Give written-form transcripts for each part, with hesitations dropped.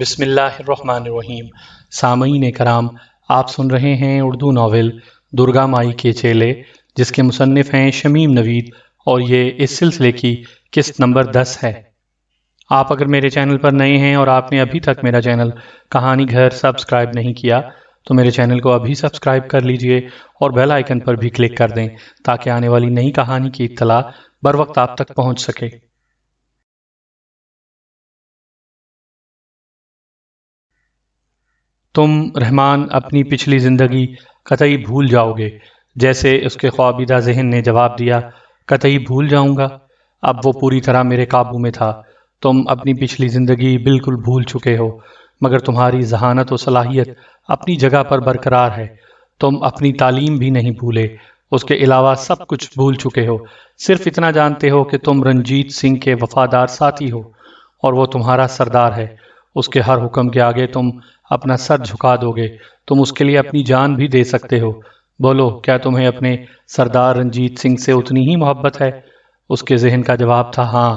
بسم اللہ الرحمن الرحیم۔ سامعین کرام، آپ سن رہے ہیں اردو ناول درگا مائی کے چیلے، جس کے مصنف ہیں شمیم نوید، اور یہ اس سلسلے کی قسط نمبر 10 ہے۔ آپ اگر میرے چینل پر نئے ہیں اور آپ نے ابھی تک میرا چینل کہانی گھر سبسکرائب نہیں کیا تو میرے چینل کو ابھی سبسکرائب کر لیجئے اور بیل آئیکن پر بھی کلک کر دیں تاکہ آنے والی نئی کہانی کی اطلاع بر وقت آپ تک پہنچ سکے۔ تم رحمان اپنی پچھلی زندگی قطعی بھول جاؤ گے، جیسے اس کے خوابیدہ ذہن نے جواب دیا۔ قطعی بھول جاؤں گا؟ اب وہ پوری طرح میرے قابو میں تھا۔ تم اپنی پچھلی زندگی بالکل بھول چکے ہو، مگر تمہاری ذہانت و صلاحیت اپنی جگہ پر برقرار ہے۔ تم اپنی تعلیم بھی نہیں بھولے، اس کے علاوہ سب کچھ بھول چکے ہو۔ صرف اتنا جانتے ہو کہ تم رنجیت سنگھ کے وفادار ساتھی ہو اور وہ تمہارا سردار ہے۔ اس کے ہر حکم کے آگے تم اپنا سر جھکا دو گے۔ تم اس کے لیے اپنی جان بھی دے سکتے ہو۔ بولو، کیا تمہیں اپنے سردار رنجیت سنگھ سے اتنی ہی محبت ہے؟ اس کے ذہن کا جواب تھا، ہاں،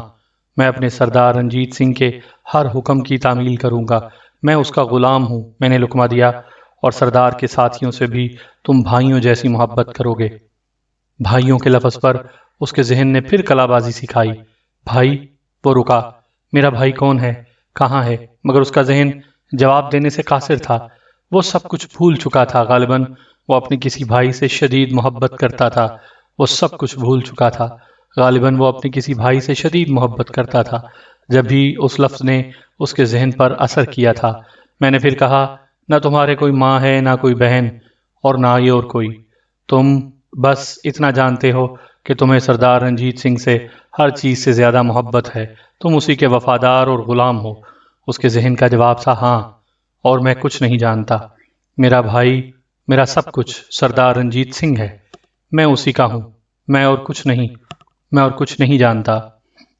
میں اپنے سردار رنجیت سنگھ کے ہر حکم کی تعمیل کروں گا۔ میں اس کا غلام ہوں، میں نے لقمہ دیا، اور سردار کے ساتھیوں سے بھی تم بھائیوں جیسی محبت کرو گے۔ بھائیوں کے لفظ پر اس کے ذہن نے پھر کلا بازی سکھائی۔ بھائی؟ وہ رکا۔ میرا بھائی کون ہے؟ کہاں ہے؟ مگر اس کا ذہن جواب دینے سے قاصر تھا۔ وہ سب کچھ بھول چکا تھا۔ غالباً وہ اپنے کسی بھائی سے شدید محبت کرتا تھا۔ وہ سب کچھ بھول چکا تھا۔ غالباً وہ اپنے کسی بھائی سے شدید محبت کرتا تھا۔ جب بھی اس لفظ نے اس کے ذہن پر اثر کیا تھا، میں نے پھر کہا، نہ تمہارے کوئی ماں ہے، نہ کوئی بہن، اور نہ یہ اور کوئی۔ تم بس اتنا جانتے ہو کہ تمہیں سردار رنجیت سنگھ سے ہر چیز سے زیادہ محبت ہے۔ تم اسی کے وفادار اور غلام ہو۔ اس کے ذہن کا جواب تھا، ہاں، اور میں کچھ نہیں جانتا۔ میرا بھائی، میرا سب کچھ سردار رنجیت سنگھ ہے۔ میں اسی کا ہوں۔ میں اور کچھ نہیں جانتا۔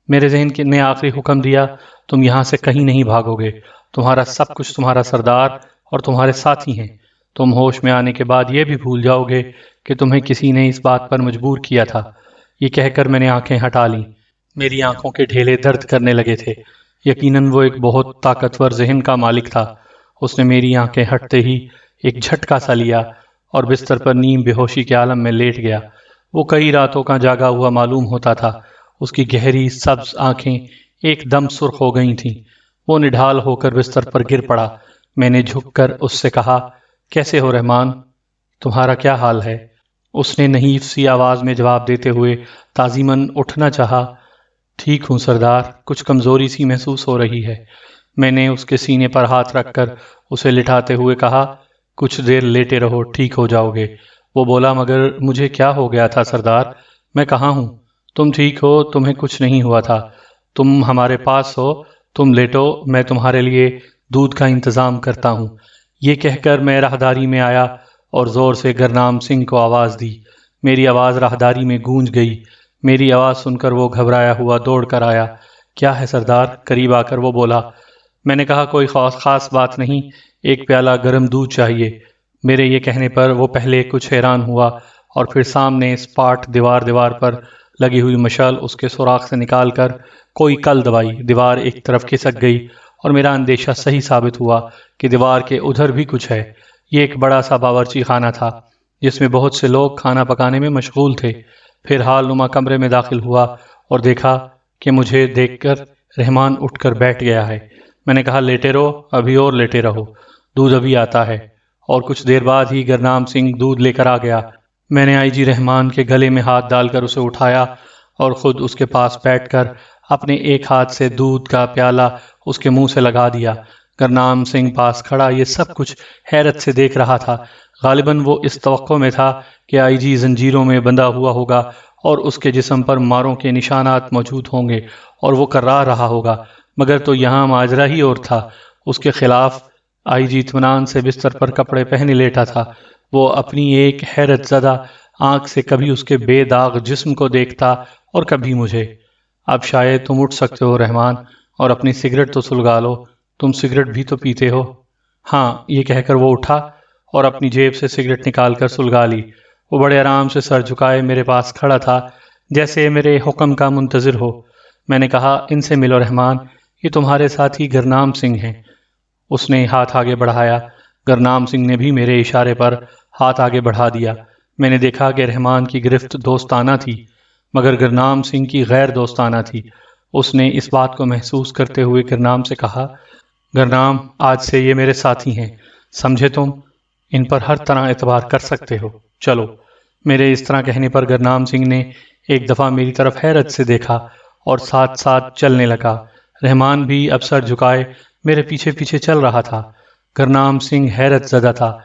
میرے ذہن نے آخری حکم دیا، تم یہاں سے کہیں نہیں بھاگو گے۔ تمہارا سب کچھ تمہارا سردار اور تمہارے ساتھی ہیں۔ تم ہوش میں آنے کے بعد یہ بھی بھول جاؤ گے کہ تمہیں کسی نے اس بات پر مجبور کیا تھا۔ یہ کہہ کر میں نے آنکھیں ہٹا لیں۔ میری آنکھوں کے ڈھیلے درد کرنے لگے تھے۔ یقیناً وہ ایک بہت طاقتور ذہن کا مالک تھا۔ اس نے میری آنکھیں ہٹتے ہی ایک جھٹکا سا لیا اور بستر پر نیم بے ہوشی کے عالم میں لیٹ گیا۔ وہ کئی راتوں کا جاگا ہوا معلوم ہوتا تھا۔ اس کی گہری سبز آنکھیں ایک دم سرخ ہو گئی تھیں۔ وہ نڈھال ہو کر بستر پر گر پڑا۔ میں نے جھک کر اس سے کہا، کیسے ہو رحمان؟ تمہارا کیا حال ہے؟ اس نے نحیف سی آواز میں جواب دیتے ہوئے تعظیماً اٹھنا چاہا۔ ٹھیک ہوں سردار، کچھ کمزوری سی محسوس ہو رہی ہے۔ میں نے اس کے سینے پر ہاتھ رکھ کر اسے لٹاتے ہوئے کہا، کچھ دیر لیٹے رہو، ٹھیک ہو جاؤ گے۔ وہ بولا، مگر مجھے کیا ہو گیا تھا سردار؟ میں کہاں ہوں؟ تم ٹھیک ہو، تمہیں کچھ نہیں ہوا تھا۔ تم ہمارے پاس ہو، تم لیٹو، میں تمہارے لیے دودھ کا انتظام کرتا ہوں۔ یہ کہہ کر میں راہداری میں آیا اور زور سے گرنام سنگھ کو آواز دی۔ میری آواز راہداری میں گونج گئی۔ میری آواز سن کر وہ گھبرایا ہوا دوڑ کر آیا۔ کیا ہے سردار؟ قریب آ کر وہ بولا۔ میں نے کہا، کوئی خاص بات نہیں، ایک پیالہ گرم دودھ چاہیے۔ میرے یہ کہنے پر وہ پہلے کچھ حیران ہوا اور پھر سامنے اسپاٹ دیوار پر لگی ہوئی مشعل اس کے سوراخ سے نکال کر کوئی کل دبائی۔ دیوار ایک طرف کھسک گئی اور میرا اندیشہ صحیح ثابت ہوا کہ دیوار کے ادھر بھی کچھ ہے۔ یہ ایک بڑا سا باورچی خانہ تھا جس میں بہت سے لوگ کھانا پکانے میں مشغول تھے۔ پھر حال نما کمرے میں داخل ہوا اور دیکھا کہ مجھے دیکھ کر رحمان اٹھ کر بیٹھ گیا ہے۔ میں نے کہا، لیٹے رہو، ابھی اور لیٹے رہو، دودھ ابھی آتا ہے۔ اور کچھ دیر بعد ہی گرنام سنگھ دودھ لے کر آ گیا۔ میں نے آئی جی رحمان کے گلے میں ہاتھ ڈال کر اسے اٹھایا اور خود اس کے پاس بیٹھ کر اپنے ایک ہاتھ سے دودھ کا پیالہ اس کے منہ سے لگا دیا۔ گرنام سنگھ پاس کھڑا یہ سب کچھ حیرت سے دیکھ رہا تھا۔ غالباً وہ اس توقع میں تھا کہ آئی جی زنجیروں میں بندھا ہوا ہوگا اور اس کے جسم پر ماروں کے نشانات موجود ہوں گے اور وہ کرا رہا ہوگا، مگر تو یہاں ماجرا ہی اور تھا۔ اس کے خلاف آئی جی اطمینان سے بستر پر کپڑے پہنے لیٹا تھا۔ وہ اپنی ایک حیرت زدہ آنکھ سے کبھی اس کے بے داغ جسم کو دیکھتا اور کبھی مجھے۔ اب شاید تم اٹھ سکتے ہو رحمان، اور اپنی سگریٹ تو سلگا لو، تم سگریٹ بھی تو پیتے ہو۔ ہاں، یہ کہہ کر وہ اٹھا اور اپنی جیب سے سگریٹ نکال کر سلگا لی۔ وہ بڑے آرام سے سر جھکائے میرے پاس کھڑا تھا، جیسے میرے حکم کا منتظر ہو۔ میں نے کہا، ان سے ملو رحمان، یہ تمہارے ساتھی گرنام سنگھ ہیں۔ اس نے ہاتھ آگے بڑھایا۔ گرنام سنگھ نے بھی میرے اشارے پر ہاتھ آگے بڑھا دیا۔ میں نے دیکھا کہ رحمان کی گرفت دوستانہ تھی، مگر گرنام سنگھ کی غیر دوستانہ تھی۔ اس نے اس بات کو محسوس کرتے ہوئے گرنام سے کہا، گرنام، آج سے یہ میرے ساتھی ہیں، سمجھے تم؟ ان پر ہر طرح اعتبار کر سکتے ہو، چلو۔ میرے اس طرح کہنے پر گرنام سنگھ نے ایک دفعہ میری طرف حیرت سے دیکھا اور ساتھ ساتھ چلنے لگا۔ رحمان بھی اب سر جھکائے میرے پیچھے پیچھے چل رہا تھا۔ گرنام سنگھ حیرت زدہ تھا،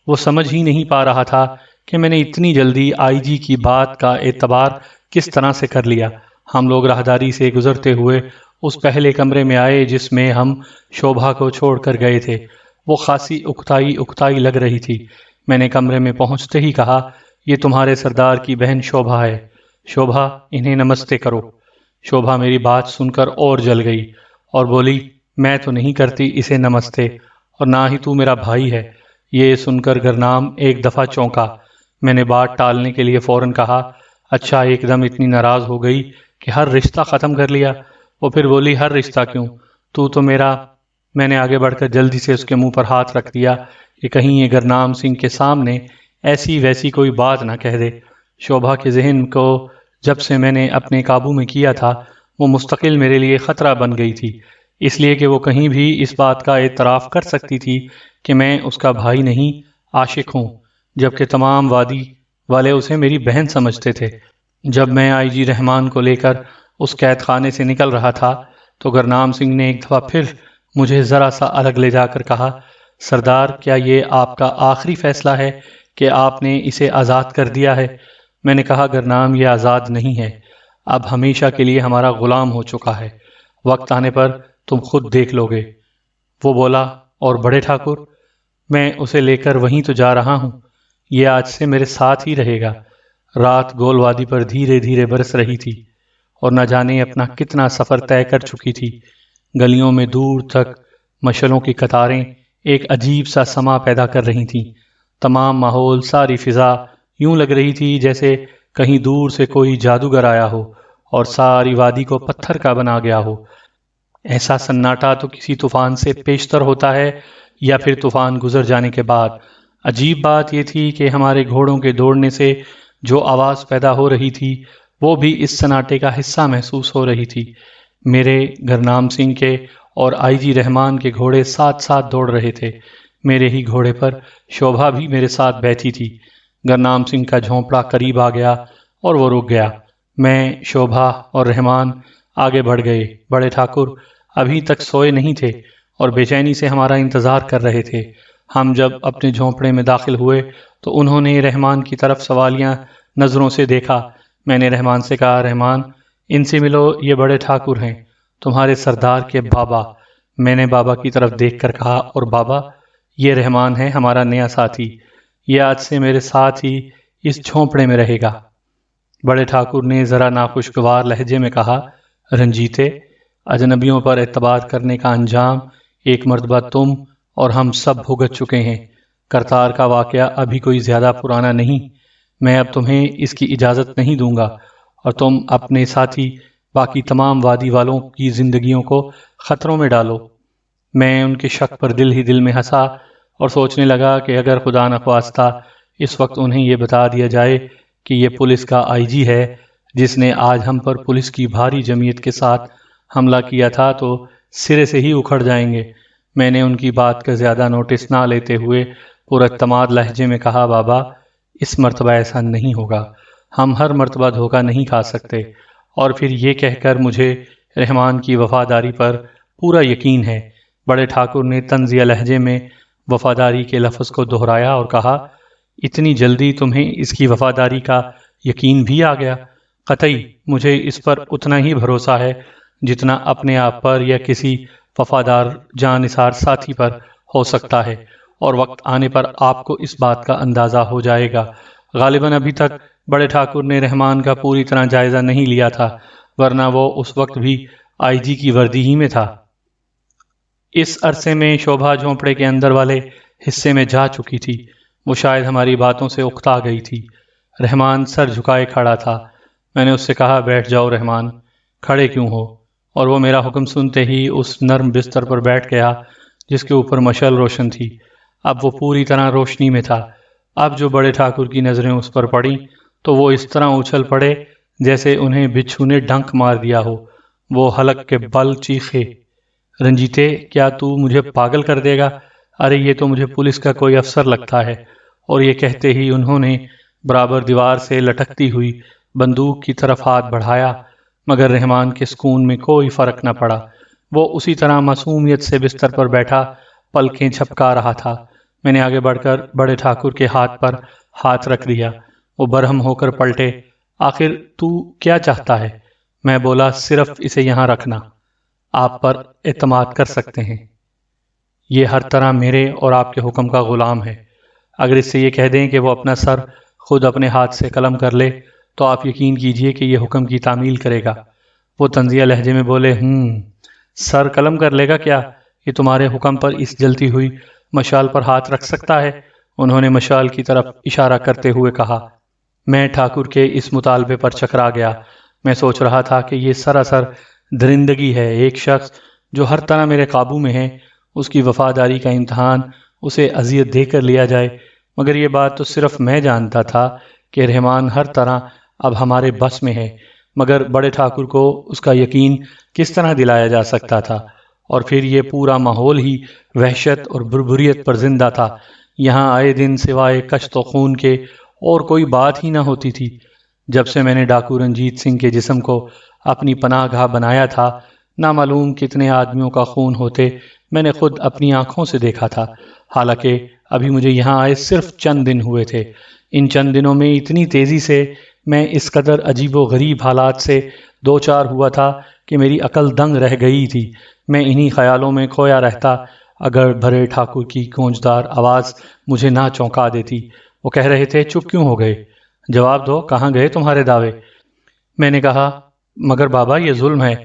وہ سمجھ ہی نہیں پا رہا تھا کہ میں نے اتنی جلدی آئی جی کی بات کا اعتبار کس طرح سے کر لیا۔ ہم لوگ راہداری سے گزرتے ہوئے اس پہلے کمرے میں آئے جس میں ہم شوبھا کو چھوڑ کر گئے تھے۔ وہ خاصی اکتائی اکتائی لگ رہی تھی۔ میں نے کمرے میں پہنچتے ہی کہا، یہ تمہارے سردار کی بہن شوبھا ہے، شوبھا انہیں نمستے کرو۔ شوبھا میری بات سن کر اور جل گئی اور بولی، میں تو نہیں کرتی اسے نمستے، اور نہ ہی تو میرا بھائی ہے۔ یہ سن کر گرنام ایک دفعہ چونکا۔ میں نے بات ٹالنے کے لیے فوراً کہا، اچھا ایک دم اتنی ناراض ہو گئی کہ ہر رشتہ ختم کر لیا؟ وہ پھر بولی، ہر رشتہ کیوں، تو میرا۔ میں نے آگے بڑھ کر جلدی سے اس کے منہ پر ہاتھ رکھ دیا کہ کہیں یہ گرنام سنگھ کے سامنے ایسی ویسی کوئی بات نہ کہہ دے۔ شوبھا کے ذہن کو جب سے میں نے اپنے قابو میں کیا تھا، وہ مستقل میرے لیے خطرہ بن گئی تھی، اس لیے کہ وہ کہیں بھی اس بات کا اعتراف کر سکتی تھی کہ میں اس کا بھائی نہیں، عاشق ہوں، جبکہ تمام وادی والے اسے میری بہن سمجھتے تھے۔ جب میں آئی جی رحمان کو لے کر اس قید خانے سے نکل رہا تھا تو گرنام سنگھ نے ایک دفعہ پھر مجھے ذرا سا الگ لے جا کر کہا، سردار، کیا یہ آپ کا آخری فیصلہ ہے کہ آپ نے اسے آزاد کر دیا ہے؟ میں نے کہا، گرنام، یہ آزاد نہیں ہے، اب ہمیشہ کے لیے ہمارا غلام ہو چکا ہے، وقت آنے پر تم خود دیکھ لو گے۔ وہ بولا، اور بڑے ٹھاکر؟ میں اسے لے کر وہیں تو جا رہا ہوں، یہ آج سے میرے ساتھ ہی رہے گا۔ رات گول وادی پر دھیرے دھیرے برس رہی تھی اور نہ جانے اپنا کتنا سفر طے کر چکی تھی۔ گلیوں میں دور تک مشلوں کی قطاریں ایک عجیب سا سما پیدا کر رہی تھیں۔ تمام ماحول، ساری فضا یوں لگ رہی تھی جیسے کہیں دور سے کوئی جادوگر آیا ہو اور ساری وادی کو پتھر کا بنا گیا ہو۔ ایسا سناٹا تو کسی طوفان سے پیشتر ہوتا ہے یا پھر طوفان گزر جانے کے بعد۔ عجیب بات یہ تھی کہ ہمارے گھوڑوں کے دوڑنے سے جو آواز پیدا ہو رہی تھی وہ بھی اس سناٹے کا حصہ محسوس ہو رہی تھی۔ میرے، گرنام سنگھ کے اور آئی جی رحمان کے گھوڑے ساتھ ساتھ دوڑ رہے تھے۔ میرے ہی گھوڑے پر شوبھا بھی میرے ساتھ بیٹھی تھی۔ گرنام سنگھ کا جھونپڑا قریب آ گیا اور وہ رک گیا۔ میں، شوبھا اور رحمان آگے بڑھ گئے۔ بڑے ٹھاکر ابھی تک سوئے نہیں تھے اور بے چینی سے ہمارا انتظار کر رہے تھے۔ ہم جب اپنے جھونپڑے میں داخل ہوئے تو انہوں نے رحمان کی طرف سوالیہ نظروں سے دیکھا۔ میں نے رحمان سے کہا، رحمان، ان سے ملو، یہ بڑے ٹھاکر ہیں، تمہارے سردار کے بابا۔ میں نے بابا کی طرف دیکھ کر کہا، اور بابا؟ یہ رحمان ہے، ہمارا نیا ساتھی، یہ آج سے میرے ساتھ ہی اس جھونپڑے میں رہے گا۔ بڑے ٹھاکر نے ذرا ناخوشگوار لہجے میں کہا، رنجیتے، اجنبیوں پر اعتبار کرنے کا انجام ایک مرتبہ تم اور ہم سب بھگت چکے ہیں۔ کرتار کا واقعہ ابھی کوئی زیادہ پرانا نہیں، میں اب تمہیں اس کی اجازت نہیں دوں گا اور تم اپنے ساتھی باقی تمام وادی والوں کی زندگیوں کو خطروں میں ڈالو۔ میں ان کے شک پر دل ہی دل میں ہنسا اور سوچنے لگا کہ اگر خدا نخواستہ اس وقت انہیں یہ بتا دیا جائے کہ یہ پولیس کا آئی جی ہے جس نے آج ہم پر پولیس کی بھاری جمعیت کے ساتھ حملہ کیا تھا تو سرے سے ہی اکھڑ جائیں گے۔ میں نے ان کی بات کا زیادہ نوٹس نہ لیتے ہوئے پراعتماد لہجے میں کہا، بابا، اس مرتبہ ایسا نہیں ہوگا، ہم ہر مرتبہ دھوکہ نہیں کھا سکتے، اور پھر یہ کہہ کر مجھے رحمان کی وفاداری پر پورا یقین ہے۔ بڑے ٹھاکر نے طنزیہ لہجے میں وفاداری کے لفظ کو دہرایا اور کہا، اتنی جلدی تمہیں اس کی وفاداری کا یقین بھی آ گیا؟ قطعی مجھے اس پر اتنا ہی بھروسہ ہے جتنا اپنے آپ پر یا کسی وفادار جانثار ساتھی پر ہو سکتا ہے، اور وقت آنے پر آپ کو اس بات کا اندازہ ہو جائے گا۔ غالباً ابھی تک بڑے ٹھاکر نے رحمان کا پوری طرح جائزہ نہیں لیا تھا، ورنہ وہ اس وقت بھی آئی جی کی وردی ہی میں تھا۔ اس عرصے میں شوبھا جھونپڑے کے اندر والے حصے میں جا چکی تھی۔ وہ شاید ہماری باتوں سے اکتا گئی تھی۔ رحمان سر جھکائے کھڑا تھا۔ میں نے اس سے کہا، بیٹھ جاؤ رحمان۔ کھڑے کیوں ہو؟ اور وہ میرا حکم سنتے ہی اس نرم بستر پر بیٹھ گیا جس کے اوپر مشعل روشن تھی۔ اب وہ پوری طرح روشنی میں تھا۔ اب جو بڑے ٹھاکر کی نظریں اس پر پڑیں تو وہ اس طرح اچھل پڑے جیسے انہیں بچھو نے ڈنک مار دیا ہو۔ وہ حلق کے بل چیخے، رنجیتے، کیا تو مجھے پاگل کر دے گا؟ ارے یہ تو مجھے پولیس کا کوئی افسر لگتا ہے۔ اور یہ کہتے ہی انہوں نے برابر دیوار سے لٹکتی ہوئی بندوق کی طرف ہاتھ بڑھایا، مگر رحمان کے سکون میں کوئی فرق نہ پڑا۔ وہ اسی طرح معصومیت سے بستر پر بیٹھا پلکیں جھپکا رہا تھا۔ میں نے آگے بڑھ کر بڑے ٹھاکر کے ہاتھ پر ہاتھ رکھ دیا۔ وہ برہم ہو کر پلٹے۔ آخر تو کیا چاہتا ہے؟ میں بولا، صرف اسے یہاں رکھنا، آپ پر اعتماد کر سکتے ہیں۔ یہ ہر طرح میرے اور آپ کے حکم کا غلام ہے۔ اگر اس سے یہ کہہ دیں کہ وہ اپنا سر خود اپنے ہاتھ سے قلم کر لے تو آپ یقین کیجئے کہ یہ حکم کی تعمیل کرے گا۔ وہ طنزیہ لہجے میں بولے، سر قلم کر لے گا کیا؟ یہ تمہارے حکم پر اس جلتی ہوئی مشال پر ہاتھ رکھ سکتا ہے؟ انہوں نے مشال کی طرف اشارہ کرتے ہوئے کہا۔ میں ٹھاکر کے اس مطالبے پر چکرا گیا۔ میں سوچ رہا تھا کہ یہ سراسر درندگی ہے۔ ایک شخص جو ہر طرح میرے قابو میں ہے، اس کی وفاداری کا امتحان اسے اذیت دے کر لیا جائے۔ مگر یہ بات تو صرف میں جانتا تھا کہ رحمان ہر طرح اب ہمارے بس میں ہے، مگر بڑے ٹھاکر کو اس کا یقین کس طرح دلایا جا سکتا تھا؟ اور پھر یہ پورا ماحول ہی وحشت اور بربریت پر زندہ تھا۔ یہاں آئے دن سوائے کشت و خون کے اور کوئی بات ہی نہ ہوتی تھی۔ جب سے میں نے ڈاکو رنجیت سنگھ کے جسم کو اپنی پناہ گاہ بنایا تھا، نامعلوم کتنے آدمیوں کا خون ہوتے میں نے خود اپنی آنکھوں سے دیکھا تھا۔ حالانکہ ابھی مجھے یہاں آئے صرف چند دن ہوئے تھے۔ ان چند دنوں میں اتنی تیزی سے میں اس قدر عجیب و غریب حالات سے دوچار ہوا تھا کہ میری عقل دنگ رہ گئی تھی۔ میں انہی خیالوں میں کھویا رہتا اگر بھرے ٹھاکر کی گونجدار آواز مجھے نہ چونکا دیتی۔ وہ کہہ رہے تھے، چپ کیوں ہو گئے؟ جواب دو، کہاں گئے تمہارے دعوے؟ میں نے کہا، مگر بابا یہ ظلم ہے۔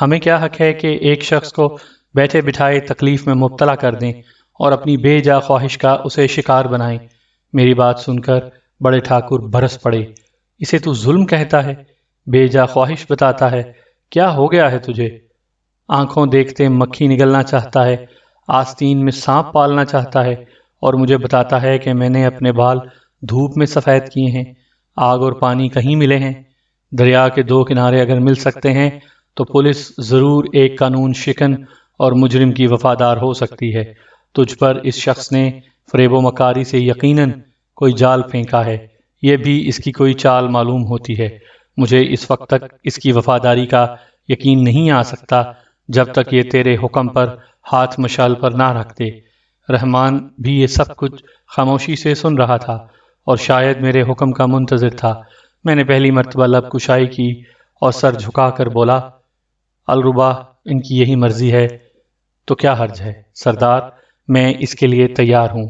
ہمیں کیا حق ہے کہ ایک شخص کو بیٹھے بٹھائے تکلیف میں مبتلا کر دیں اور اپنی بے جا خواہش کا اسے شکار بنائیں؟ میری بات سن کر بڑے ٹھاکر برس پڑے۔ اسے تو ظلم کہتا ہے، بے جا خواہش بتاتا ہے؟ کیا ہو گیا ہے تجھے؟ آنکھوں دیکھتے مکھی نگلنا چاہتا ہے، آستین میں سانپ پالنا چاہتا ہے، اور مجھے بتاتا ہے کہ میں نے اپنے بال دھوپ میں سفید کیے ہیں۔ آگ اور پانی کہیں ملے ہیں؟ دریا کے دو کنارے اگر مل سکتے ہیں تو پولیس ضرور ایک قانون شکن اور مجرم کی وفادار ہو سکتی ہے۔ تجھ پر اس شخص نے فریب و مکاری سے یقیناً کوئی جال پھینکا ہے۔ یہ بھی اس کی کوئی چال معلوم ہوتی ہے۔ مجھے اس وقت تک اس کی وفاداری کا یقین نہیں آ سکتا جب تک یہ تیرے حکم پر ہاتھ مشال پر نہ رکھتے۔ رحمان بھی یہ سب کچھ خاموشی سے سن رہا تھا اور شاید میرے حکم کا منتظر تھا۔ میں نے پہلی مرتبہ لب کشائی کی اور سر جھکا کر بولا، الربا ان کی یہی مرضی ہے تو کیا حرج ہے سردار، میں اس کے لیے تیار ہوں۔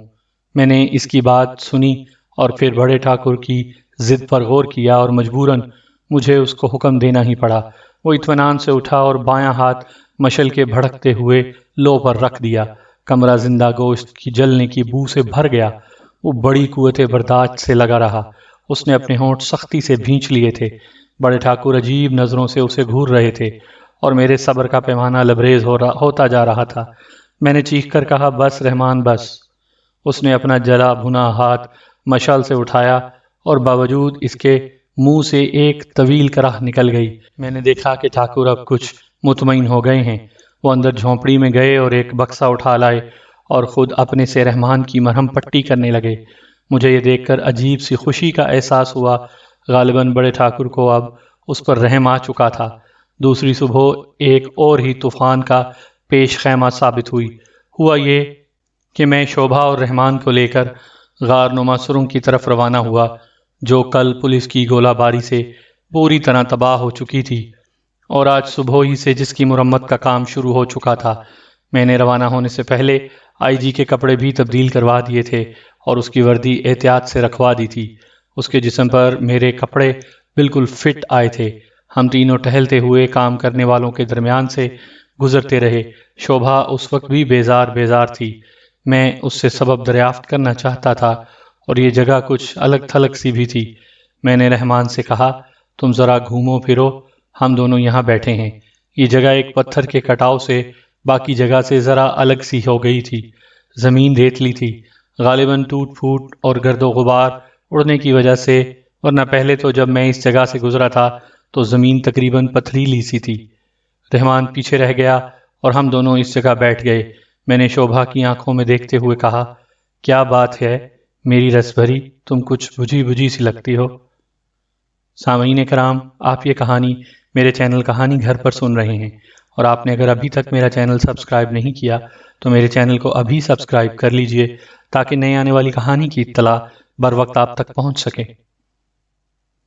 میں نے اس کی بات سنی اور پھر بڑے ٹھاکر کی ضد پر غور کیا اور مجبوراً مجھے اس کو حکم دینا ہی پڑا۔ وہ اطمینان سے اٹھا اور بایاں ہاتھ مشل کے بھڑکتے ہوئے لو پر رکھ دیا۔ کمرہ زندہ گوشت کی جلنے کی بو سے بھر گیا۔ وہ بڑی قوت برداشت سے لگا رہا۔ اس نے اپنے ہونٹ سختی سے بھینچ لیے تھے۔ بڑے ٹھاکر عجیب نظروں سے اسے گھور رہے تھے اور میرے صبر کا پیمانہ لبریز ہوتا جا رہا تھا۔ میں نے چیخ کر کہا، بس رحمان بس۔ اس نے اپنا جلا بھنا ہاتھ مشعل سے اٹھایا اور باوجود اس کے منہ سے ایک طویل کرہ نکل گئی۔ میں نے دیکھا کہ ٹھاکر اب کچھ مطمئن ہو گئے ہیں۔ وہ اندر جھونپڑی میں گئے اور ایک بکسا اٹھا لائے اور خود اپنے سے رحمان کی مرہم پٹی کرنے لگے۔ مجھے یہ دیکھ کر عجیب سی خوشی کا احساس ہوا۔ غالباً بڑے ٹھاکر کو اب اس پر رحم آ چکا تھا۔ دوسری صبح ایک اور ہی طوفان کا پیش خیمہ ثابت ہوئی۔ ہوا یہ کہ میں شوبھا اور رحمان کو لے کر غار نما سرنگ کی طرف روانہ ہوا، جو کل پولیس کی گولہ باری سے پوری طرح تباہ ہو چکی تھی اور آج صبح ہی سے جس کی مرمت کا کام شروع ہو چکا تھا۔ میں نے روانہ ہونے سے پہلے آئی جی کے کپڑے بھی تبدیل کروا دیے تھے اور اس کی وردی احتیاط سے رکھوا دی تھی۔ اس کے جسم پر میرے کپڑے بالکل فٹ آئے تھے۔ ہم تینوں ٹہلتے ہوئے کام کرنے والوں کے درمیان سے گزرتے رہے۔ شوبھا اس وقت بھی بیزار تھی۔ میں اس سے سبب دریافت کرنا چاہتا تھا اور یہ جگہ کچھ الگ تھلگ سی بھی تھی۔ میں نے رحمان سے کہا، تم ذرا گھومو پھرو، ہم دونوں یہاں بیٹھے ہیں۔ یہ جگہ ایک پتھر کے کٹاؤ سے باقی جگہ سے ذرا الگ سی ہو گئی تھی۔ زمین ریتلی تھی، غالباً ٹوٹ پھوٹ اور گرد و غبار اڑنے کی وجہ سے، ورنہ پہلے تو جب میں اس جگہ سے گزرا تھا تو زمین تقریباً پتھریلی سی تھی۔ رحمان پیچھے رہ گیا اور ہم دونوں اس جگہ بیٹھ گئے۔ میں نے شوبھا کی آنکھوں میں دیکھتے ہوئے کہا، کیا بات ہے میری رس بھری، تم کچھ بجھی بجھی سی لگتی ہو۔ سامعین کرام، آپ یہ کہانی میرے چینل کہانی گھر پر سن رہے ہیں، اور آپ نے اگر ابھی تک میرا چینل سبسکرائب نہیں کیا تو میرے چینل کو ابھی سبسکرائب کر لیجئے تاکہ نئے آنے والی کہانی کی اطلاع بر وقت آپ تک پہنچ سکے۔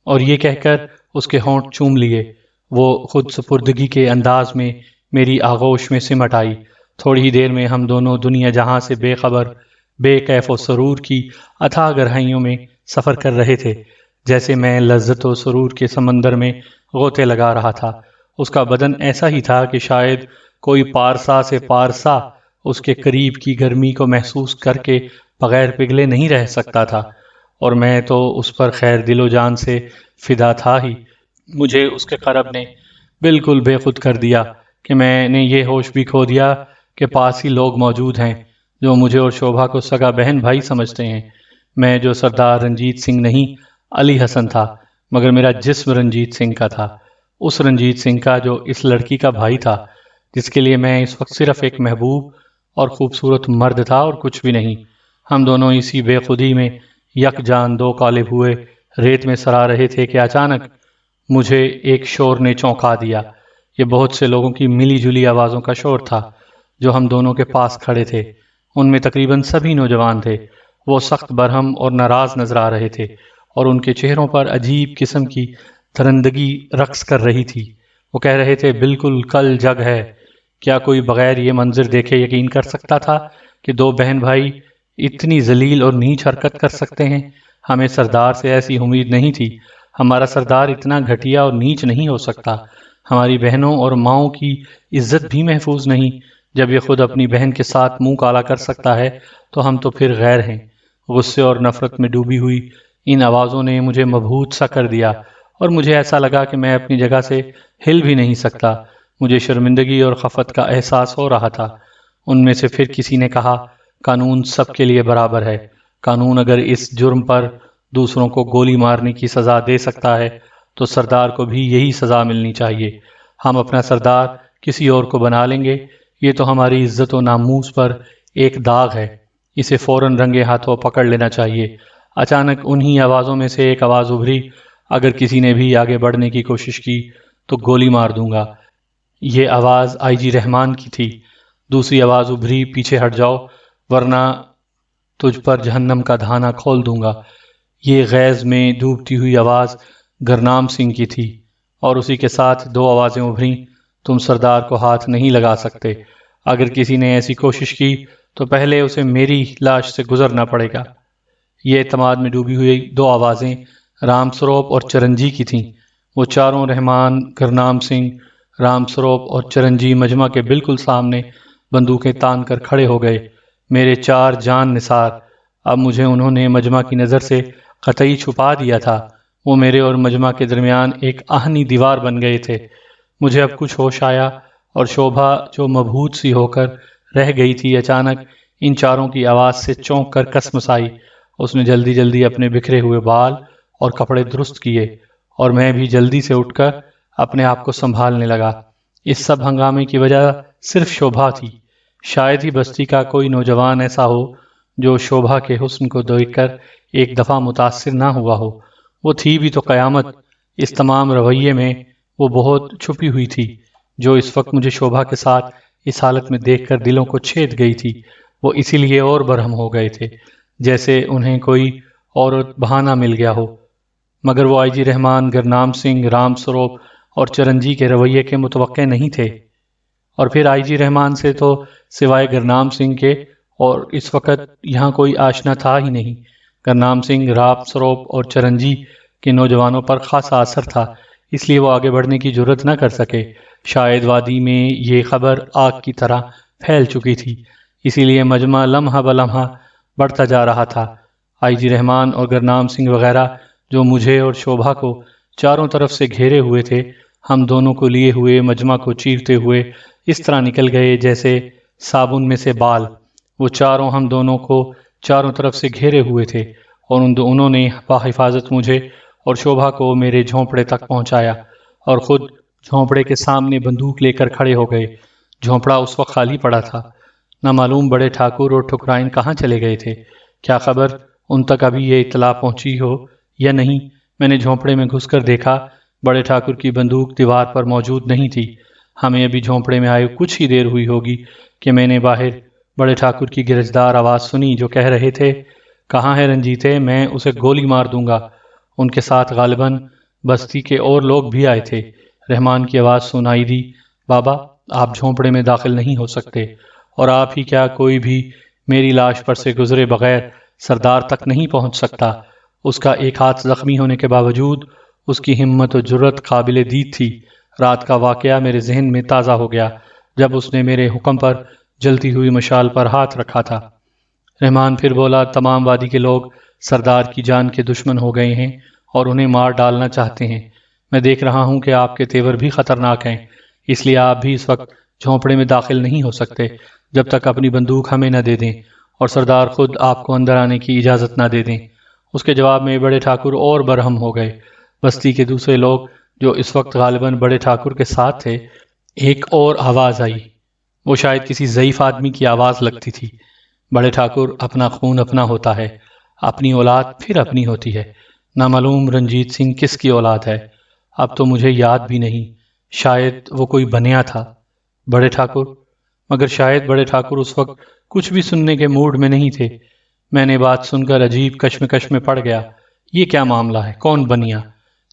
اور یہ کہہ کر اس کے ہونٹ چوم لیے، وہ خود سپردگی کے انداز میں میری آغوش میں سمٹ آئی۔ تھوڑی ہی دیر میں ہم دونوں دنیا جہاں سے بے خبر، بے کیف و سرور کی اتھاہ گہرائیوں میں سفر کر رہے تھے، جیسے میں لذت و سرور کے سمندر میں غوطے لگا رہا تھا۔ اس کا بدن ایسا ہی تھا کہ شاید کوئی پارسا سے پارسا اس کے قریب کی گرمی کو محسوس کر کے بغیر پگھلے نہیں رہ سکتا تھا، اور میں تو اس پر خیر دل و جان سے فدا تھا ہی۔ مجھے اس کے قرب نے بالکل بے خود کر دیا کہ میں نے یہ ہوش بھی کھو دیا کہ پاس ہی لوگ موجود ہیں جو مجھے اور شوبھا کو سگا بہن بھائی سمجھتے ہیں۔ میں جو سردار رنجیت سنگھ نہیں، علی حسن تھا، مگر میرا جسم رنجیت سنگھ کا تھا، اس رنجیت سنگھ کا جو اس لڑکی کا بھائی تھا، جس کے لیے میں اس وقت صرف ایک محبوب اور خوبصورت مرد تھا اور کچھ بھی نہیں۔ ہم دونوں اسی بے خودی میں یک جان دو قالب ہوئے ریت میں سرا رہے تھے کہ اچانک مجھے ایک شور نے چونکا دیا۔ یہ بہت سے لوگوں کی ملی جلی آوازوں کا شور تھا جو ہم دونوں کے پاس کھڑے تھے۔ ان میں تقریباً سبھی نوجوان تھے۔ وہ سخت برہم اور ناراض نظر آ رہے تھے، اور ان کے چہروں پر عجیب قسم کی درندگی رقص کر رہی تھی۔ وہ کہہ رہے تھے، بالکل کل جگ ہے۔ کیا کوئی بغیر یہ منظر دیکھے یقین کر سکتا تھا کہ دو بہن بھائی اتنی ذلیل اور نیچ حرکت کر سکتے ہیں؟ ہمیں سردار سے ایسی امید نہیں تھی۔ ہمارا سردار اتنا گھٹیا اور نیچ نہیں ہو سکتا۔ ہماری بہنوں اور ماؤں کی عزت بھی محفوظ نہیں۔ جب یہ خود اپنی بہن کے ساتھ منہ کالا کر سکتا ہے تو ہم تو پھر غیر ہیں۔ غصے اور نفرت میں ڈوبی ہوئی ان آوازوں نے مجھے مبہوت سا کر دیا، اور مجھے ایسا لگا کہ میں اپنی جگہ سے ہل بھی نہیں سکتا۔ مجھے شرمندگی اور خفت کا احساس ہو رہا تھا۔ ان میں سے پھر کسی نے کہا، قانون سب کے لیے برابر ہے۔ قانون اگر اس جرم پر دوسروں کو گولی مارنے کی سزا دے سکتا ہے تو سردار کو بھی یہی سزا ملنی چاہیے۔ ہم اپنا سردار کسی اور کو بنا لیں گے، یہ تو ہماری عزت و ناموس پر ایک داغ ہے۔ اسے فوراً رنگے ہاتھوں پکڑ لینا چاہیے۔ اچانک انہی آوازوں میں سے ایک آواز ابھری، اگر کسی نے بھی آگے بڑھنے کی کوشش کی تو گولی مار دوں گا۔ یہ آواز آئی جی رحمان کی تھی۔ دوسری آواز ابھری، پیچھے ہٹ جاؤ ورنہ تجھ پر جہنم کا دھانا کھول دوں گا۔ یہ غیظ میں ڈوبتی ہوئی آواز گرنام سنگھ کی تھی، اور اسی کے ساتھ دو آوازیں ابھریں، تم سردار کو ہاتھ نہیں لگا سکتے۔ اگر کسی نے ایسی کوشش کی تو پہلے اسے میری لاش سے گزرنا پڑے گا۔ یہ اعتماد میں ڈوبی ہوئی دو آوازیں رام سروپ اور چرنجی کی تھیں۔ وہ چاروں، رحمان، گرنام سنگھ، رام سروپ اور چرنجی، مجمع کے بالکل سامنے بندوقیں تان کر کھڑے ہو گئے، میرے چار جان نثار۔ اب مجھے انہوں نے مجمع کی نظر سے قطعی چھپا دیا تھا۔ وہ میرے اور مجمع کے درمیان ایک آہنی دیوار بن گئے تھے۔ مجھے اب کچھ ہوش آیا، اور شوبھا جو مبہوت سی ہو کر رہ گئی تھی اچانک ان چاروں کی آواز سے چونک کر کسمسائی۔ اس نے جلدی جلدی اپنے بکھرے ہوئے بال اور کپڑے درست کیے، اور میں بھی جلدی سے اٹھ کر اپنے آپ کو سنبھالنے لگا۔ اس سب ہنگامے کی وجہ صرف شوبھا تھی۔ شاید ہی بستی کا کوئی نوجوان ایسا ہو جو شوبھا کے حسن کو دیکھ کر ایک دفعہ متاثر نہ ہوا ہو۔ وہ تھی بھی تو قیامت۔ اس تمام رویے میں وہ بہت چھپی ہوئی تھی جو اس وقت مجھے شوبھا کے ساتھ اس حالت میں دیکھ کر دلوں کو چھید گئی تھی۔ وہ اسی لیے اور برہم ہو گئے تھے، جیسے انہیں کوئی عورت بہانہ مل گیا ہو، مگر وہ آئی جی رحمان، گرنام سنگھ، رام سروپ اور چرنجی کے رویے کے متوقع نہیں تھے۔ اور پھر آئی جی رحمان سے تو سوائے گرنام سنگھ کے اور اس وقت یہاں کوئی آشنا تھا ہی نہیں۔ گرنام سنگھ، رام سروپ اور چرنجی کے نوجوانوں پر خاصا اثر تھا، اس لیے وہ آگے بڑھنے کی جرت نہ کر سکے۔ شاید وادی میں یہ خبر آگ کی طرح پھیل چکی تھی، اسی لیے مجمع لمحہ بلمحہ بڑھتا جا رہا تھا۔ آئی جی رحمان اور گرنام سنگھ وغیرہ جو مجھے اور شوبھا کو چاروں طرف سے گھیرے ہوئے تھے، ہم دونوں کو لیے ہوئے مجمع کو چیرتے ہوئے اس طرح نکل گئے جیسے صابن میں سے بال۔ وہ چاروں ہم دونوں کو چاروں طرف سے گھیرے ہوئے تھے اور انہوں نے بحفاظت مجھے اور شوبھا کو میرے جھونپڑے تک پہنچایا اور خود جھونپڑے کے سامنے بندوق لے کر کھڑے ہو گئے۔ جھونپڑا اس وقت خالی پڑا تھا۔ نہ معلوم بڑے ٹھاکر اور ٹھکرائن کہاں چلے گئے تھے۔ کیا خبر ان تک ابھی یہ اطلاع پہنچی ہو یا نہیں۔ میں نے جھونپڑے میں گھس کر دیکھا، بڑے ٹھاکر کی بندوق دیوار پر موجود نہیں تھی۔ ہمیں ابھی جھونپڑے میں آئے کچھ ہی دیر ہوئی ہوگی کہ میں نے باہر بڑے ٹھاکر کی گرجدار آواز سنی جو کہہ رہے تھے، کہاں ہے رنجیتے، میں اسے گولی مار دوں گا۔ ان کے ساتھ غالباً بستی کے اور لوگ بھی آئے تھے۔ رحمان کی آواز سنائی دی، بابا آپ جھونپڑے میں داخل نہیں ہو سکتے، اور آپ ہی کیا کوئی بھی میری لاش پر سے گزرے بغیر سردار تک نہیں پہنچ سکتا۔ اس کا ایک ہاتھ زخمی ہونے کے باوجود اس کی ہمت و جرت قابل دید تھی۔ رات کا واقعہ میرے ذہن میں تازہ ہو گیا جب اس نے میرے حکم پر جلتی ہوئی مشال پر ہاتھ رکھا تھا۔ رحمان پھر بولا، تمام وادی کے لوگ سردار کی جان کے دشمن ہو گئے ہیں اور انہیں مار ڈالنا چاہتے ہیں۔ میں دیکھ رہا ہوں کہ آپ کے تیور بھی خطرناک ہیں، اس لیے آپ بھی اس وقت جھونپڑے میں داخل نہیں ہو سکتے جب تک اپنی بندوق ہمیں نہ دے دیں اور سردار خود آپ کو اندر آنے کی اجازت نہ دے دیں۔ اس کے جواب میں بڑے ٹھاکر اور برہم ہو گئے۔ بستی کے دوسرے لوگ جو اس وقت غالباً بڑے ٹھاکر کے ساتھ تھے، ایک اور آواز آئی، وہ شاید کسی ضعیف آدمی کی آواز لگتی تھی۔ بڑے ٹھاکر، اپنا خون اپنا ہوتا ہے، اپنی اولاد پھر اپنی ہوتی ہے۔ نامعلوم رنجیت سنگھ کس کی اولاد ہے، اب تو مجھے یاد بھی نہیں، شاید وہ کوئی بنیا تھا۔ بڑے ٹھاکر، مگر شاید بڑے ٹھاکر اس وقت کچھ بھی سننے کے موڈ میں نہیں تھے۔ میں نے بات سن کر عجیب کشمکش میں پڑ گیا۔ یہ کیا معاملہ ہے؟ کون بنیا؟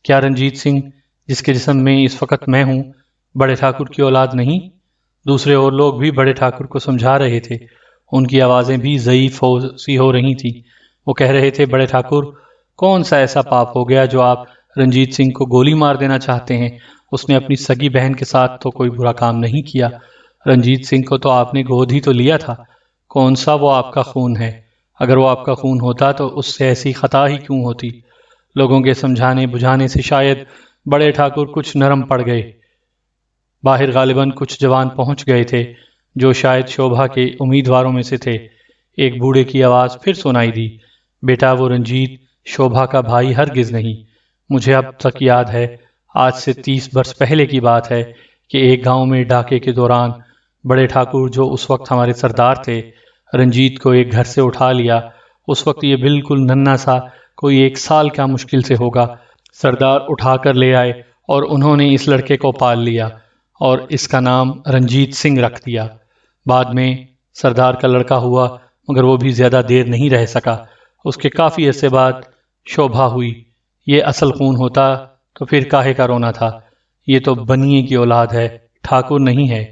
کیا رنجیت سنگھ جس کے جسم میں اس وقت میں ہوں بڑے ٹھاکر کی اولاد نہیں؟ دوسرے اور لوگ بھی بڑے ٹھاکر کو سمجھا رہے تھے، ان کی آوازیں بھی ضعیف سی ہو رہی تھیں۔ وہ کہہ رہے تھے، بڑے ٹھاکر، کون سا ایسا پاپ ہو گیا جو آپ رنجیت سنگھ کو گولی مار دینا چاہتے ہیں؟ اس نے اپنی سگی بہن کے ساتھ تو کوئی برا کام نہیں کیا۔ رنجیت سنگھ کو تو آپ نے گود ہی تو لیا تھا۔ کون سا وہ آپ کا خون ہے؟ اگر وہ آپ کا خون ہوتا تو اس سے ایسی خطا ہی کیوں ہوتی؟ لوگوں کے سمجھانے بجھانے سے شاید بڑے ٹھاکر کچھ نرم پڑ گئے۔ باہر غالباً کچھ جوان پہنچ گئے تھے جو شاید شوبھا کے امیدواروں میں سے تھے۔ ایک بوڑھے کی آواز پھر سنائی دی، بیٹا وہ رنجیت شوبھا کا بھائی ہرگز نہیں۔ مجھے اب تک یاد ہے، آج سے 30 برس پہلے کی بات ہے کہ ایک گاؤں میں ڈاکے کے دوران بڑے ٹھاکر جو اس وقت ہمارے سردار تھے، رنجیت کو ایک گھر سے اٹھا لیا۔ اس وقت یہ بالکل ننھا سا، کوئی 1 سال کا مشکل سے ہوگا، سردار اٹھا کر لے آئے اور انہوں نے اس لڑکے کو پال لیا اور اس کا نام رنجیت سنگھ رکھ دیا۔ بعد میں سردار کا لڑکا ہوا، مگر وہ بھی زیادہ دیر نہیں رہ سکا۔ اس کے کافی عرصے بعد شوبھا ہوئی۔ یہ اصل خون ہوتا تو پھر کاہے کا رونا تھا؟ یہ تو بنیے کی اولاد ہے، ٹھاکر نہیں ہے۔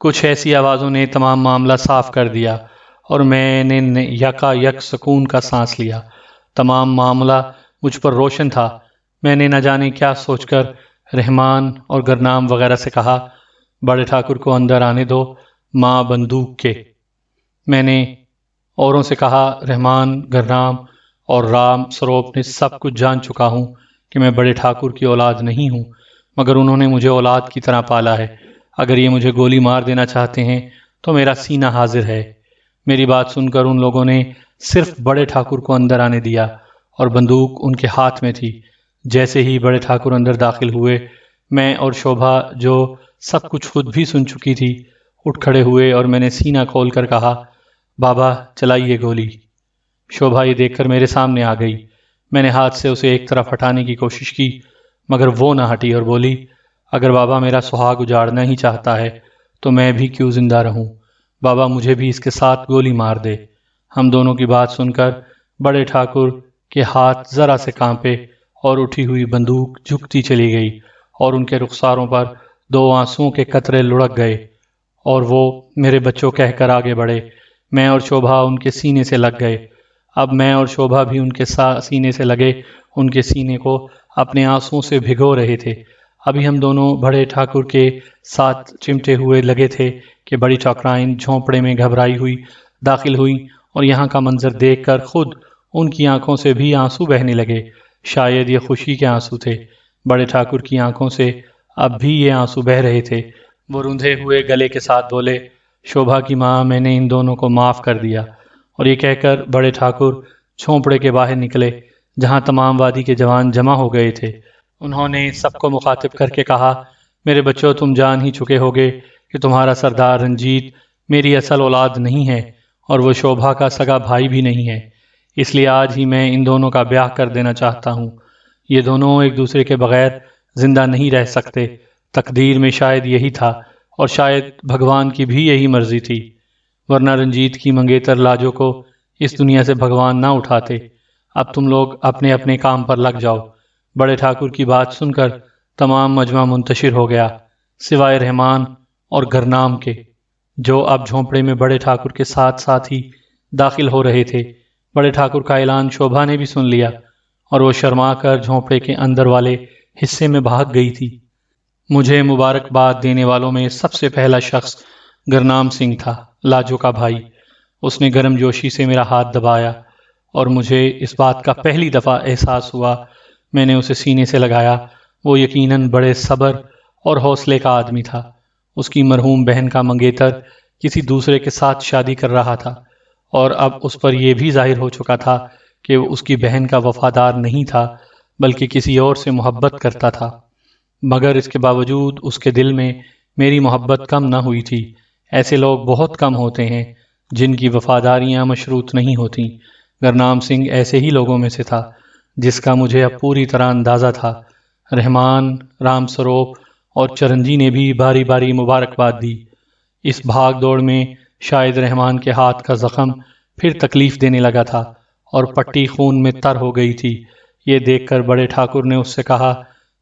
کچھ ایسی آوازوں نے تمام معاملہ صاف کر دیا اور میں نے یکا یک سکون کا سانس لیا۔ تمام معاملہ مجھ پر روشن تھا۔ میں نے نہ جانے کیا سوچ کر رحمان اور گرنام وغیرہ سے کہا، بڑے ٹھاکر کو اندر آنے دو، ماں بندوق کے۔ میں نے اوروں سے کہا، رحمان، گرنام اور رام سروپ نے سب کچھ جان چکا ہوں کہ میں بڑے ٹھاکر کی اولاد نہیں ہوں، مگر انہوں نے مجھے اولاد کی طرح پالا ہے۔ اگر یہ مجھے گولی مار دینا چاہتے ہیں تو میرا سینہ حاضر ہے۔ میری بات سن کر ان لوگوں نے صرف بڑے ٹھاکر کو اندر آنے دیا اور بندوق ان کے ہاتھ میں تھی۔ جیسے ہی بڑے ٹھاکر اندر داخل ہوئے، میں اور شوبھا جو سب کچھ خود بھی سن چکی تھی، اٹھ کھڑے ہوئے اور میں نے سینہ کھول کر کہا، بابا چلائیے گولی۔ شوبھا یہ دیکھ کر میرے سامنے آ گئی۔ میں نے ہاتھ سے اسے ایک طرف ہٹانے کی کوشش کی، مگر وہ نہ ہٹی اور بولی، اگر بابا میرا سہاگ اجاڑنا ہی چاہتا ہے تو میں بھی کیوں زندہ رہوں؟ بابا مجھے بھی اس کے ساتھ گولی مار دے۔ ہم دونوں کی بات سن کر بڑے ٹھاکر کے ہاتھ ذرا سے کانپے اور اٹھی ہوئی بندوق جھکتی چلی گئی اور ان کے رخساروں پر 2 آنسوؤں کے قطرے لڑک گئے اور وہ میرے بچوں کہہ کر آگے بڑھے۔ میں اور شوبھا ان کے سینے سے لگ گئے۔ اب میں اور شوبھا بھی ان کے سینے سے لگے ان کے سینے کو اپنے آنسوؤں سے بھگو رہے تھے۔ ابھی ہم دونوں بڑے ٹھاکر کے ساتھ چمٹے ہوئے لگے تھے کہ بڑی ٹھکرائن جھونپڑے میں گھبرائی ہوئی داخل ہوئی اور یہاں کا منظر دیکھ کر خود ان کی آنکھوں سے بھی آنسو بہنے لگے۔ شاید یہ خوشی کے آنسو تھے۔ بڑے ٹھاکر کی آنکھوں سے اب بھی یہ آنسو بہہ رہے تھے، وہ روندھے ہوئے گلے کے ساتھ بولے، شوبھا کی ماں، میں نے ان دونوں کو معاف کر دیا۔ اور یہ کہہ کر بڑے ٹھاکر جھونپڑے کے باہر نکلے جہاں تمام وادی کے جوان جمع ہو گئے تھے۔ انہوں نے سب کو مخاطب کر کے کہا، میرے بچوں، تم جان ہی چکے ہوگے کہ تمہارا سردار رنجیت میری اصل اولاد نہیں ہے اور وہ شوبھا کا سگا بھائی بھی نہیں ہے، اس لیے آج ہی میں ان دونوں کا بیاہ کر دینا چاہتا ہوں۔ یہ دونوں ایک دوسرے کے بغیر زندہ نہیں رہ سکتے، تقدیر میں شاید یہی تھا اور شاید بھگوان کی بھی یہی مرضی تھی، ورنہ رنجیت کی منگیتر لاجو کو اس دنیا سے بھگوان نہ اٹھاتے۔ اب تم لوگ اپنے اپنے کام پر لگ جاؤ۔ بڑے ٹھاکر کی بات سن کر تمام مجمع منتشر ہو گیا، سوائے رحمان اور گرنام کے، جو اب جھونپڑے میں بڑے ٹھاکر کے ساتھ ساتھ ہی داخل ہو رہے تھے۔ بڑے ٹھاکر کا اعلان شوبھا نے بھی سن لیا اور وہ شرما کر جھونپڑے کے اندر والے حصے میں بھاگ گئی تھی۔ مجھے مبارکباد دینے والوں میں سب سے پہلا شخص گرنام سنگھ تھا، لاجو کا بھائی۔ اس نے گرم جوشی سے میرا ہاتھ دبایا اور مجھے اس بات کا پہلی دفعہ احساس ہوا۔ میں نے اسے سینے سے لگایا۔ وہ یقیناً بڑے صبر اور حوصلے کا آدمی تھا۔ اس کی مرحوم بہن کا منگیتر کسی دوسرے کے ساتھ شادی کر رہا تھا اور اب اس پر یہ بھی ظاہر ہو چکا تھا کہ وہ اس کی بہن کا وفادار نہیں تھا بلکہ کسی اور سے محبت کرتا تھا، مگر اس کے باوجود اس کے دل میں میری محبت کم نہ ہوئی تھی۔ ایسے لوگ بہت کم ہوتے ہیں جن کی وفاداریاں مشروط نہیں ہوتیں۔ گرنام سنگھ ایسے ہی لوگوں میں سے تھا، جس کا مجھے اب پوری طرح اندازہ تھا۔ رحمان، رام سروپ اور چرنجی نے بھی باری باری مبارکباد دی۔ اس بھاگ دوڑ میں شاید رحمان کے ہاتھ کا زخم پھر تکلیف دینے لگا تھا اور پٹی خون میں تر ہو گئی تھی۔ یہ دیکھ کر بڑے ٹھاکر نے اس سے کہا،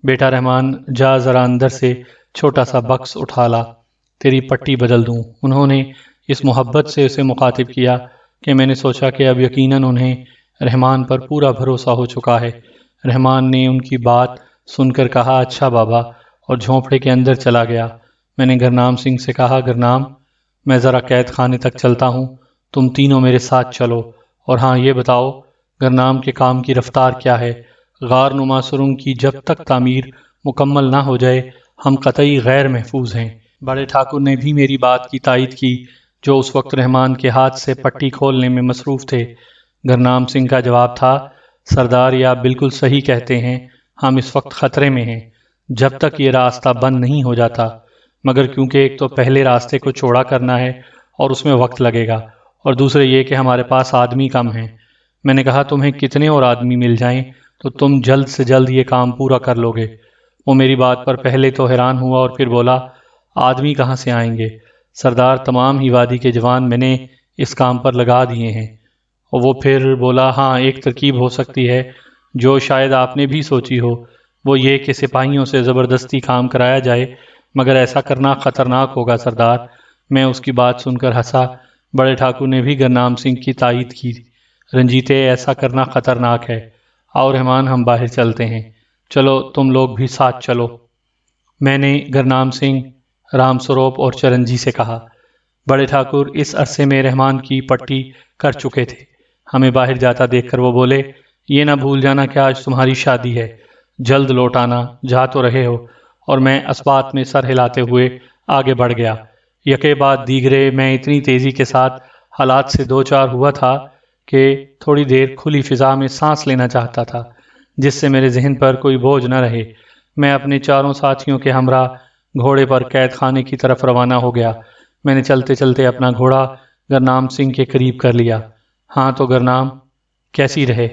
بیٹا رحمان، جا ذرا اندر سے چھوٹا سا بکس اٹھا لا، تیری پٹی بدل دوں۔ انہوں نے اس محبت سے اسے مخاطب کیا کہ میں نے سوچا کہ اب یقیناً انہیں رحمان پر پورا بھروسہ ہو چکا ہے۔ رحمان نے ان کی بات سن کر کہا، اچھا بابا، اور جھونپڑے کے اندر چلا گیا۔ میں نے گرنام سنگھ سے کہا، گرنام، میں ذرا قید خانے تک چلتا ہوں، تم تینوں میرے ساتھ چلو، اور ہاں یہ بتاؤ گرنام کے کام کی رفتار کیا ہے؟ غار نما سرنگ کی جب تک تعمیر مکمل نہ ہو جائے ہم قطعی غیر محفوظ ہیں۔ بڑے ٹھاکر نے بھی میری بات کی تائید کی، جو اس وقت رحمان کے ہاتھ سے پٹی کھولنے میں مصروف تھے۔ گرنام سنگھ کا جواب تھا، سردار، یہ آپ بالکل صحیح کہتے ہیں، ہم اس وقت خطرے میں ہیں جب تک یہ راستہ بند نہیں ہو جاتا، مگر کیونکہ ایک تو پہلے راستے کو چوڑا کرنا ہے اور اس میں وقت لگے گا، اور دوسرے یہ کہ ہمارے پاس آدمی کم ہیں۔ میں نے کہا، تمہیں کتنے اور آدمی مل جائیں تو تم جلد سے جلد یہ کام پورا کر لو گے؟ وہ میری بات پر پہلے تو حیران ہوا اور پھر بولا، آدمی کہاں سے آئیں گے سردار، تمام ہی وادی کے جوان میں نے اس کام پر لگا دیے ہیں۔ اور وہ پھر بولا، ہاں، ایک ترکیب ہو سکتی ہے جو شاید آپ نے بھی سوچی ہو، وہ یہ کہ سپاہیوں سے زبردستی کام کرایا جائے، مگر ایسا کرنا خطرناک ہوگا سردار۔ میں اس کی بات سن کر ہنسا۔ بڑے ٹھاکر نے بھی گرنام سنگھ کی تائید کی، رنجیتے، ایسا کرنا خطرناک ہے۔ آؤ رحمان، ہم باہر چلتے ہیں، چلو تم لوگ بھی ساتھ چلو۔ میں نے گرنام سنگھ، رام سروپ اور چرنجی سے کہا۔ بڑے ٹھاکر اس عرصے میں رحمان کی پٹی کر چکے تھے۔ ہمیں باہر جاتا دیکھ کر وہ بولے، یہ نہ بھول جانا کہ آج تمہاری شادی ہے، جلد لوٹ آنا، جا تو رہے ہو۔ اور میں اسبات میں سر ہلاتے ہوئے آگے بڑھ گیا۔ یکے بعد دیگرے میں اتنی تیزی کے ساتھ حالات سے دو چار ہوا تھا کہ تھوڑی دیر کھلی فضا میں سانس لینا چاہتا تھا، جس سے میرے ذہن پر کوئی بوجھ نہ رہے۔ میں اپنے چاروں ساتھیوں کے ہمراہ گھوڑے پر قید خانے کی طرف روانہ ہو گیا۔ میں نے چلتے چلتے اپنا گھوڑا گرنام سنگھ کے قریب کر لیا۔ ہاں تو گرنام، کیسی رہے؟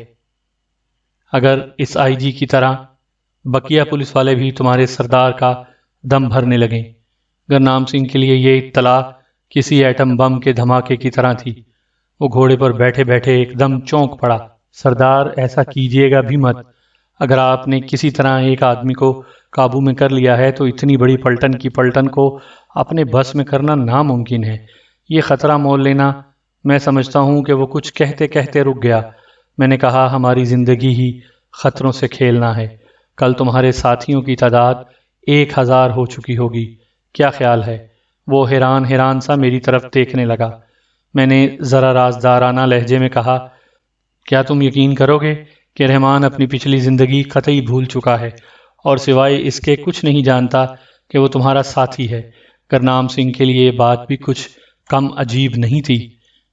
اگر اس آئی جی کی طرح بقیہ پولیس والے بھی تمہارے سردار کا دم بھرنے لگیں۔ گرنام سنگھ کے لیے یہ اطلاع کسی ایٹم بم کے دھماکے کی طرح تھی۔ وہ گھوڑے پر بیٹھے بیٹھے ایک دم چونک پڑا۔ سردار، ایسا کیجیے گا بھی مت۔ اگر آپ نے کسی طرح ایک آدمی کو قابو میں کر لیا ہے تو اتنی بڑی پلٹن کی پلٹن کو اپنے بس میں کرنا ناممکن ہے۔ یہ خطرہ مول لینا، میں سمجھتا ہوں کہ وہ کچھ کہتے کہتے رک گیا۔ میں نے کہا، ہماری زندگی ہی خطروں سے کھیلنا ہے۔ کل تمہارے ساتھیوں کی تعداد 1000 ہو چکی ہوگی، کیا خیال ہے؟ وہ حیران حیران سا میری طرف دیکھنے لگا۔ میں نے ذرا رازدارانہ لہجے میں کہا، کیا تم یقین کرو گے کہ رحمان اپنی پچھلی زندگی قطعی بھول چکا ہے اور سوائے اس کے کچھ نہیں جانتا کہ وہ تمہارا ساتھی ہے۔ گرنام سنگھ کے لیے یہ بات بھی کچھ کم عجیب نہیں تھی۔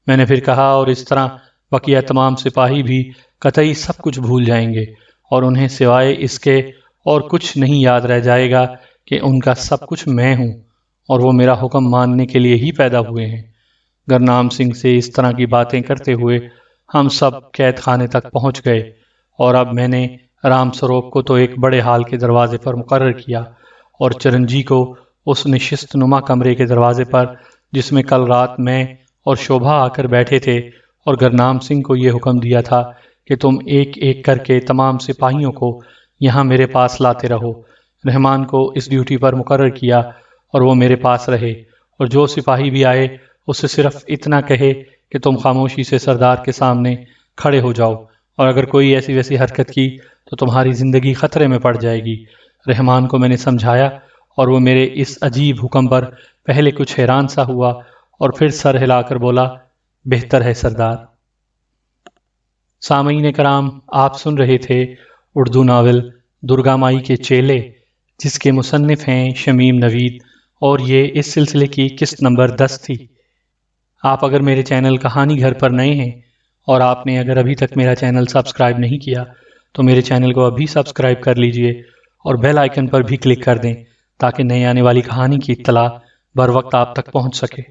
میں نے پھر کہا، اور اس طرح بقیہ تمام سپاہی بھی قطعی سب کچھ بھول جائیں گے اور انہیں سوائے اس کے اور کچھ نہیں یاد رہ جائے گا کہ ان کا سب کچھ میں ہوں اور وہ میرا حکم ماننے کے لیے ہی پیدا ہوئے ہیں۔ گرنام سنگھ سے اس طرح کی باتیں کرتے ہوئے ہم سب قید خانے تک پہنچ گئے، اور اب میں نے رام سروپ کو تو ایک بڑے ہال کے دروازے پر مقرر کیا اور چرنجی کو اس نشست نما کمرے کے دروازے پر جس میں کل رات میں اور شوبھا آ کر بیٹھے تھے، اور گرنام سنگھ کو یہ حکم دیا تھا کہ تم ایک ایک کر کے تمام سپاہیوں کو یہاں میرے پاس لاتے رہو۔ رحمان کو اس ڈیوٹی پر مقرر کیا اور وہ میرے پاس رہے، اور جو سپاہی بھی آئے اسے صرف اتنا کہے کہ تم خاموشی سے سردار کے سامنے کھڑے ہو جاؤ، اور اگر کوئی ایسی ویسی حرکت کی تو تمہاری زندگی خطرے میں پڑ جائے گی۔ رحمان کو میں نے سمجھایا اور وہ میرے اس عجیب حکم پر پہلے کچھ حیران سا ہوا اور پھر سر ہلا کر بولا، بہتر ہے سردار۔ سامعین کرام، آپ سن رہے تھے اردو ناول درگا مائی کے چیلے، جس کے مصنف ہیں شمیم نوید، اور یہ اس سلسلے کی قسط نمبر 10 تھی۔ آپ اگر میرے چینل کہانی گھر پر نئے ہیں اور آپ نے اگر ابھی تک میرا چینل سبسکرائب نہیں کیا تو میرے چینل کو ابھی سبسکرائب کر لیجئے اور بیل آئیکن پر بھی کلک کر دیں تاکہ نئے آنے والی کہانی کی اطلاع بر وقت آپ تک پہنچ سکے۔